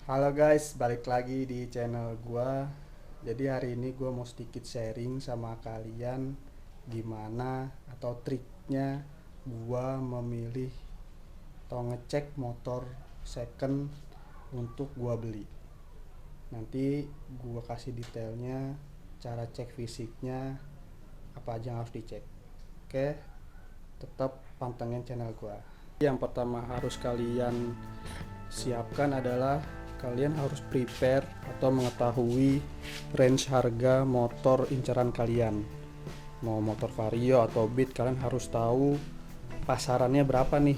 Halo guys, balik lagi di channel gua. Jadi hari ini gua mau sedikit sharing sama kalian gimana atau triknya gua memilih atau ngecek motor second untuk gua beli. Nanti gua kasih detailnya, cara cek fisiknya, apa aja yang harus dicek. Oke, tetap pantengin channel gua. Yang pertama harus kalian siapkan adalah kalian harus prepare atau mengetahui range harga motor incaran kalian. Mau motor Vario atau Beat, kalian harus tahu pasarannya berapa nih.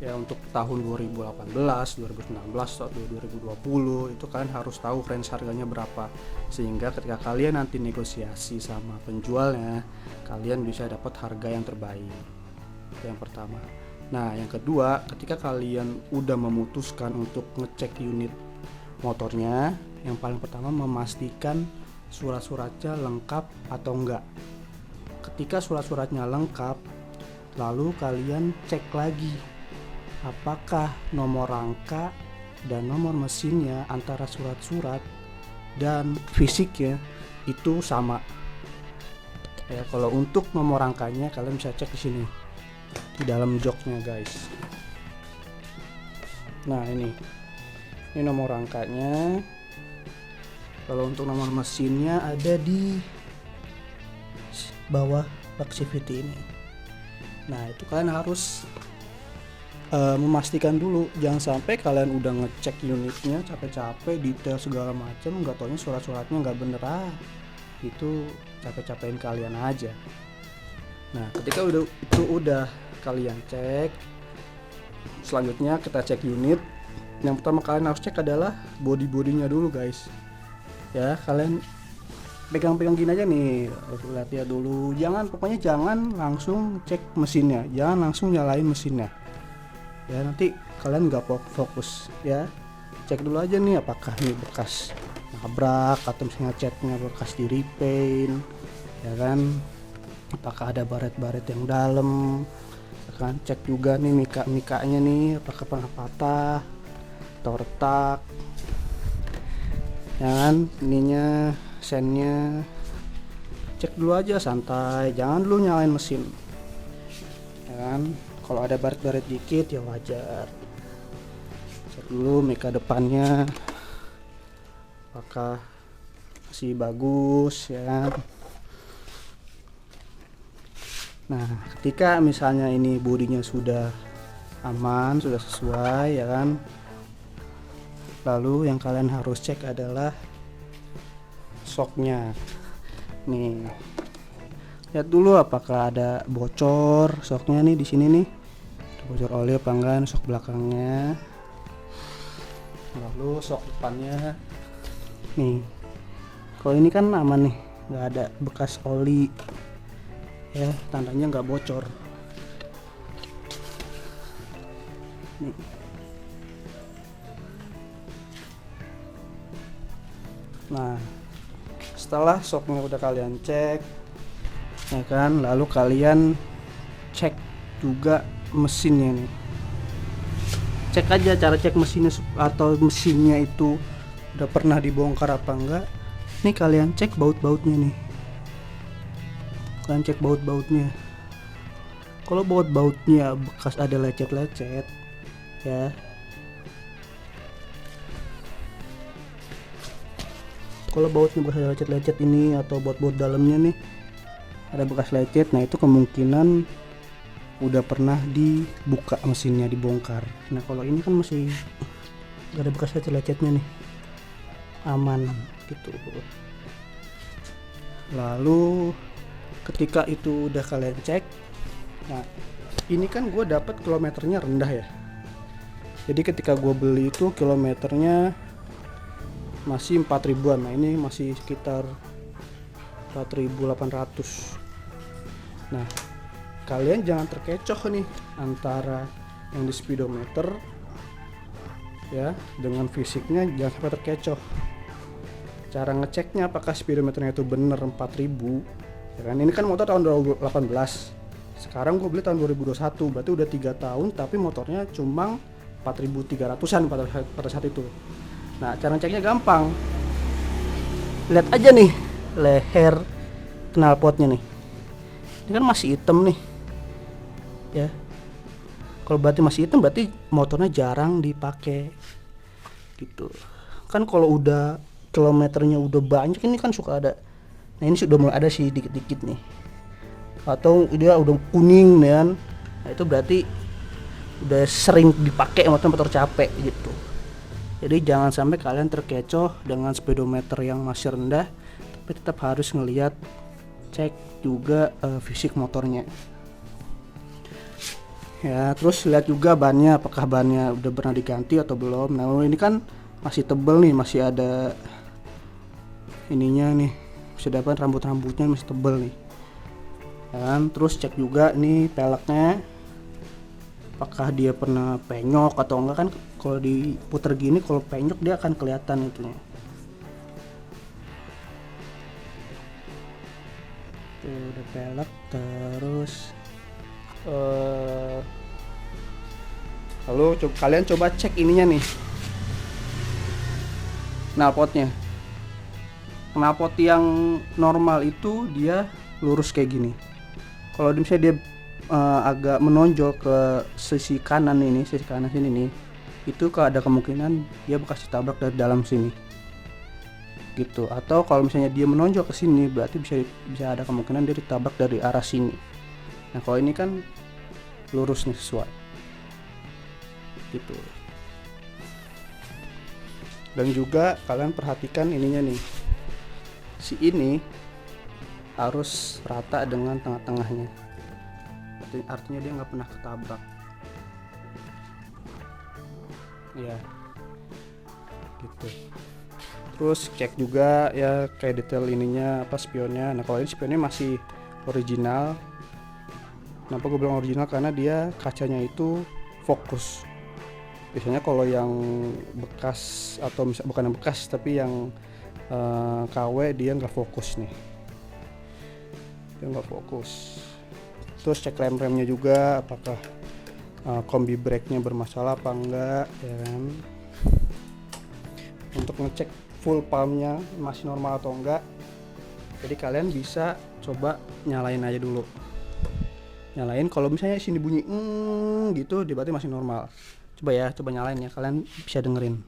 Ya untuk tahun 2018, 2019 atau 2020 itu kalian harus tahu range harganya berapa. Sehingga ketika kalian nanti negosiasi sama penjualnya, kalian bisa dapat harga yang terbaik. Itu yang pertama. Nah, yang kedua, ketika kalian udah memutuskan untuk ngecek unit motornya, yang paling pertama memastikan surat-suratnya lengkap atau enggak. Ketika surat-suratnya lengkap, lalu kalian cek lagi apakah nomor rangka dan nomor mesinnya antara surat-surat dan fisiknya itu sama. Ya, kalau untuk nomor rangkanya kalian bisa cek di sini, di dalam joknya guys. Nah ini nomor rangkanya. Kalau untuk nomor mesinnya ada di bawah bak CVT ini. Nah itu kalian harus memastikan dulu, jangan sampai kalian udah ngecek unitnya capek-capek detail segala macam, nggak taunya surat-suratnya nggak bener. Itu capek-capekin kalian aja. Nah ketika udah kalian cek, selanjutnya kita cek unit. Yang pertama kalian harus cek adalah bodinya dulu guys. Ya kalian pegang-pegang gini aja nih, lihat ya dulu. Pokoknya jangan langsung cek mesinnya, jangan langsung nyalain mesinnya. Ya nanti kalian nggak fokus ya. Cek dulu aja nih apakah nih bekas nabrak atau misalnya catnya bekas di repaint, ya kan. Apakah ada baret-baret yang dalam, kan cek juga nih mikanya nih apakah pernah patah atau retak, ya kan. Ininya sennya cek dulu aja santai, jangan dulu nyalain mesin, ya kan. Kalau ada baret-baret dikit ya wajar. Cek dulu mika depannya apakah masih bagus, ya kan. Nah ketika misalnya ini bodinya sudah aman, sudah sesuai, ya kan, lalu yang kalian harus cek adalah shocknya. Nih lihat dulu apakah ada bocor shocknya nih, di sini nih ada bocor oli apa enggak, shock belakangnya. Lalu shock depannya nih, kalau ini kan aman nih, nggak ada bekas oli ya, tandanya nggak bocor nih. Nah setelah shocknya udah kalian cek, ya kan, lalu kalian cek juga mesinnya nih. Cek aja cara cek mesinnya, atau mesinnya itu udah pernah dibongkar apa enggak. Nih kalian cek baut-bautnya nih, kalian cek baut-bautnya. Kalau baut-bautnya bekas ada lecet-lecet ya, kalau bautnya bekas ada lecet-lecet ini atau baut-baut dalamnya nih ada bekas lecet, nah itu kemungkinan udah pernah dibuka mesinnya, dibongkar. Nah kalau ini kan masih gak ada bekas lecet-lecetnya nih, aman gitu. Lalu ketika itu udah kalian cek, nah ini kan gue dapat kilometernya rendah ya. Jadi ketika gue beli itu kilometernya masih 4 ribuan. Nah ini masih sekitar 4.800. Nah kalian jangan terkecoh nih antara yang di speedometer ya dengan fisiknya, jangan sampai terkecoh. Cara ngeceknya apakah speedometernya itu bener 4000, ya kan. Ini kan motor tahun 2018, sekarang gue beli tahun 2021, berarti udah 3 tahun tapi motornya cuma 4.300-an pada saat itu. Nah, cara ngeceknya gampang. Lihat aja nih leher knalpotnya nih. Ini kan masih hitam nih. Ya. Kalau berarti masih hitam berarti motornya jarang dipakai. Gitu. Kan kalau udah kilometernya udah banyak ini kan suka ada. Nah, ini sudah mulai ada sih dikit-dikit nih. Atau dia udah kuning kan. Nah, itu berarti udah sering dipakai motor capek gitu. Jadi jangan sampai kalian terkecoh dengan speedometer yang masih rendah, tapi tetap harus ngelihat, cek juga fisik motornya. Ya, terus lihat juga bannya, apakah bannya udah pernah diganti atau belum. Nah, ini kan masih tebel nih, masih ada ininya nih, bisa dapat rambut-rambutnya masih tebel nih. Dan terus cek juga nih peleknya, apakah dia pernah penyok atau enggak. Kan kalau diputer gini, kalau penyok dia akan kelihatan itunya. Tuh udah pelek. Terus lalu kalian coba cek ininya nih, knalpotnya. Knalpot yang normal itu dia lurus kayak gini. Kalau misalnya dia agak menonjol ke sisi kanan ini, sisi kanan sini nih, itu ada kemungkinan dia bekas ditabrak dari dalam sini gitu. Atau kalau misalnya dia menonjol ke sini, berarti bisa ada kemungkinan dia ditabrak dari arah sini. Nah, kalau ini kan lurus nih, sesuai gitu. Dan juga kalian perhatikan ininya nih, si ini harus rata dengan tengah-tengahnya. Artinya dia nggak pernah ketabrak. Ya, gitu. Terus cek juga ya kayak detail ininya, apa, spionnya. Nah, kalau ini spionnya masih original. Kenapa gue bilang original? Karena dia kacanya itu fokus. Biasanya kalau yang bekas atau bukan yang bekas tapi yang KW, dia nggak fokus nih. Dia nggak fokus. Terus cek rem-remnya juga, apakah kombi brake-nya bermasalah apa enggak, ya kan. Untuk ngecek full pump-nya masih normal atau enggak, jadi kalian bisa coba nyalain aja dulu. Nyalain, kalau misalnya sini bunyi gitu, dia berarti masih normal. Coba nyalain ya, kalian bisa dengerin.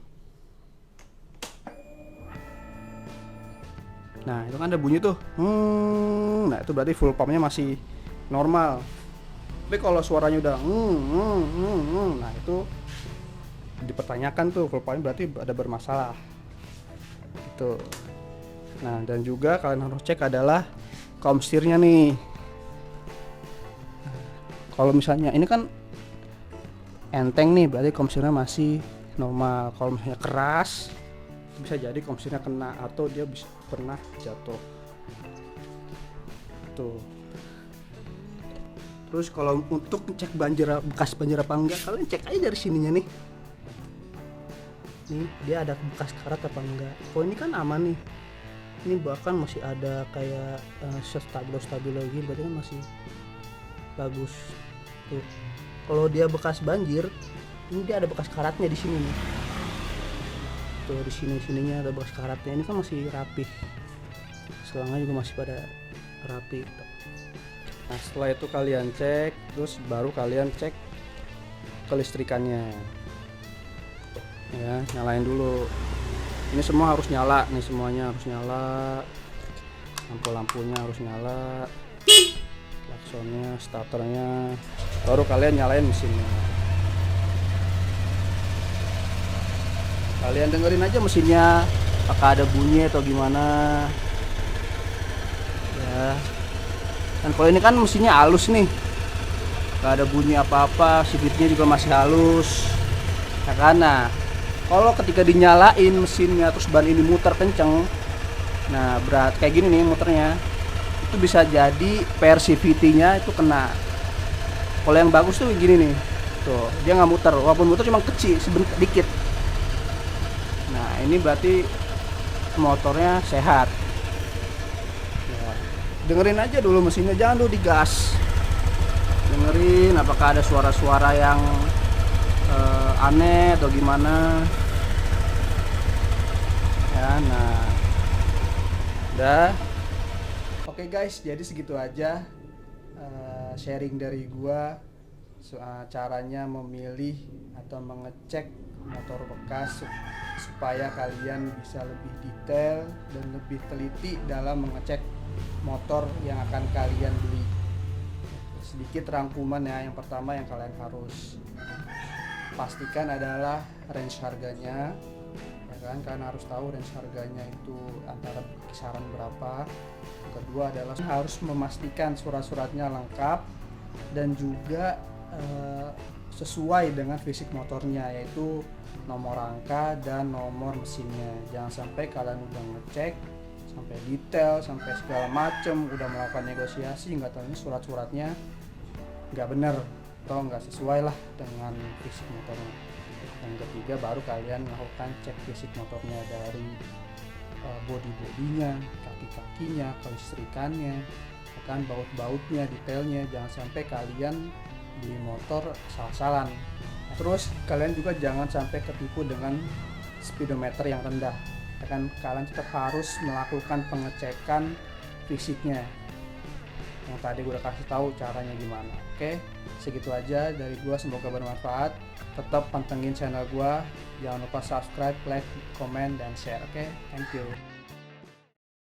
Nah, itu kan ada bunyi tuh. Nah, itu berarti full pump-nya masih normal. Tapi kalau suaranya udah nah itu dipertanyakan tuh, full pump berarti ada bermasalah gitu. Nah, dan juga kalian harus cek adalah komstirnya nih. Kalau misalnya ini kan enteng nih, berarti komstirnya masih normal. Kalau misalnya keras, bisa jadi komstirnya kena atau dia bisa pernah jatuh tuh. Terus kalau untuk cek bekas banjir apa enggak, kalian cek aja dari sininya nih. Nih, dia ada bekas karat apa enggak. Oh, ini kan aman nih. Ini bahkan masih ada kayak stabilo lagi, berarti kan masih bagus. Tuh. Kalau dia bekas banjir, ini dia ada bekas karatnya di sini nih. Tuh, di sininya ada bekas karatnya. Ini kan masih rapih. Selangnya juga masih pada rapi. Nah, setelah itu kalian cek, terus baru kalian cek kelistrikannya. Ya, nyalain dulu. Ini semua harus nyala nih, semuanya harus nyala. Lampu-lampunya harus nyala. Klaksonnya, starternya. Baru kalian nyalain mesinnya. Kalian dengerin aja mesinnya, apakah ada bunyi atau gimana. Ya. Dan kalau ini kan mesinnya halus nih, gak ada bunyi apa-apa, sipitnya juga masih halus. Ya kan? Nah, kalau ketika dinyalain mesinnya terus ban ini muter kenceng, nah berat kayak gini nih muternya, itu bisa jadi PRCVT-nya itu kena. Kalau yang bagus tuh gini nih, tuh dia nggak muter, walaupun muter cuma kecil, sebentar dikit. Nah, ini berarti motornya sehat. Dengerin aja dulu mesinnya, jangan dulu digas. Dengerin apakah ada suara-suara yang aneh atau gimana ya. Nah udah oke guys, jadi segitu aja sharing dari gua soal caranya memilih atau mengecek motor bekas supaya kalian bisa lebih detail dan lebih teliti dalam mengecek motor yang akan kalian beli. Sedikit rangkuman ya, yang pertama yang kalian harus pastikan adalah range harganya ya kan, kalian harus tahu range harganya itu antara kisaran berapa. Yang kedua adalah harus memastikan surat-suratnya lengkap dan juga sesuai dengan fisik motornya, yaitu nomor rangka dan nomor mesinnya. Jangan sampai kalian udah ngecek sampai detail, sampai segala macem, udah melakukan negosiasi, nggak tahu ini surat-suratnya nggak bener atau nggak sesuai lah dengan fisik motornya. Yang ketiga baru kalian melakukan cek fisik motornya dari body-bodinya, kaki-kakinya, kelistrikannya, kan baut-bautnya, detailnya. Jangan sampai kalian beli motor salah-salan. Terus kalian juga jangan sampai ketipu dengan speedometer yang rendah. Kan kalian tetap harus melakukan pengecekan fisiknya yang tadi gue udah kasih tahu caranya gimana. Oke, segitu aja dari gue, semoga bermanfaat. Tetap pantengin channel gue, jangan lupa subscribe, like, comment, dan share. Oke, thank you.